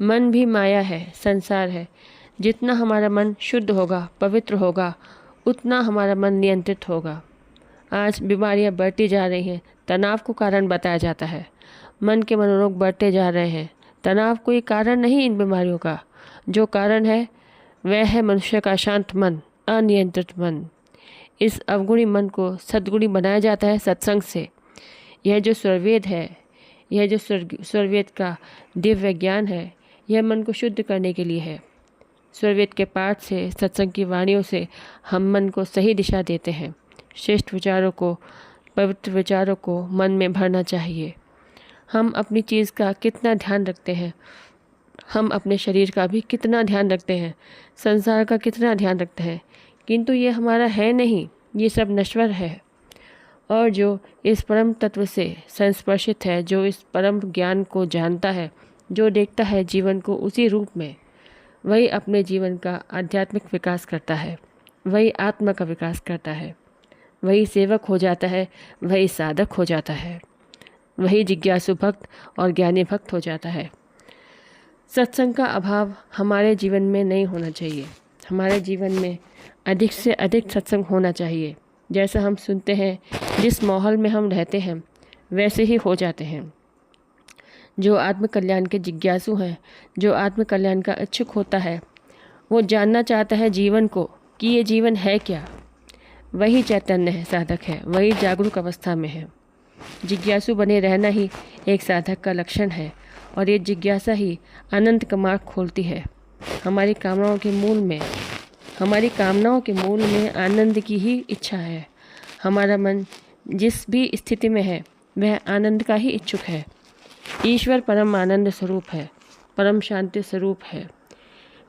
मन भी माया है, संसार है। जितना हमारा मन शुद्ध होगा, पवित्र होगा, उतना हमारा मन नियंत्रित होगा। आज बीमारियां बढ़ती जा रही हैं, तनाव को कारण बताया जाता है। मन के मनोरोग बढ़ते जा रहे हैं। तनाव कोई कारण नहीं इन बीमारियों का। जो कारण है वह है मनुष्य का अशांत मन, अनियंत्रित मन। इस अवगुणी मन को सद्गुणी बनाया जाता है सत्संग से। यह जो स्वरवेद है, यह जो स्वरवेद का दिव्य ज्ञान है, यह मन को शुद्ध करने के लिए है। स्वरवेद के पाठ से, सत्संग की वाणियों से हम मन को सही दिशा देते हैं। श्रेष्ठ विचारों को, पवित्र विचारों को मन में भरना चाहिए। हम अपनी चीज़ का कितना ध्यान रखते हैं, हम अपने शरीर का भी कितना ध्यान रखते हैं, संसार का कितना ध्यान रखते हैं, किंतु ये हमारा है नहीं, ये सब नश्वर है। और जो इस परम तत्व से संस्पर्शित है, जो इस परम ज्ञान को जानता है, जो देखता है जीवन को उसी रूप में, वही अपने जीवन का आध्यात्मिक विकास करता है, वही आत्मा का विकास करता है, वही सेवक हो जाता है, वही साधक हो जाता है, वही जिज्ञासु भक्त और ज्ञानी भक्त हो जाता है। सत्संग का अभाव हमारे जीवन में नहीं होना चाहिए। हमारे जीवन में अधिक से अधिक सत्संग होना चाहिए। जैसा हम सुनते हैं, जिस माहौल में हम रहते हैं, वैसे ही हो जाते हैं। जो आत्मकल्याण के जिज्ञासु हैं, जो आत्मकल्याण का इच्छुक होता है, वो जानना चाहता है जीवन को कि ये जीवन है क्या। वही चैतन्य है, साधक है, वही जागरूक अवस्था में है। जिज्ञासु बने रहना ही एक साधक का लक्षण है, और ये जिज्ञासा ही अनंत का मार्ग खोलती है। हमारी कामनाओं के मूल में आनंद की ही इच्छा है। हमारा मन जिस भी स्थिति में है, वह आनंद का ही इच्छुक है। ईश्वर परम आनंद स्वरूप है, परम शांति स्वरूप है।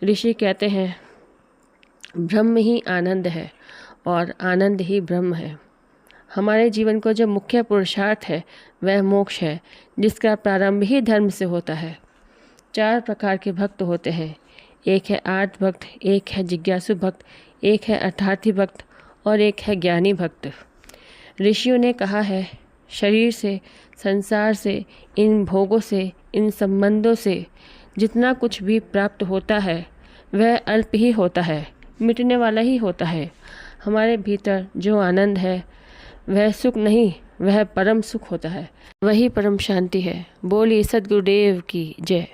ऋषि कहते हैं, ब्रह्म ही आनंद है और आनंद ही ब्रह्म है। हमारे जीवन को जो मुख्य पुरुषार्थ है, वह मोक्ष है, जिसका प्रारंभ ही धर्म से होता है। 4 प्रकार के भक्त होते हैं। एक है आर्त भक्त, एक है जिज्ञासु भक्त, एक है अर्थार्थी भक्त और एक है ज्ञानी भक्त। ऋषियों ने कहा है, शरीर से, संसार से, इन भोगों से, इन संबंधों से जितना कुछ भी प्राप्त होता है, वह अल्प ही होता है, मिटने वाला ही होता है। हमारे भीतर जो आनंद है, वह सुख नहीं, वह परम सुख होता है, वही परम शांति है। बोलिए सद्गुरुदेव की जय।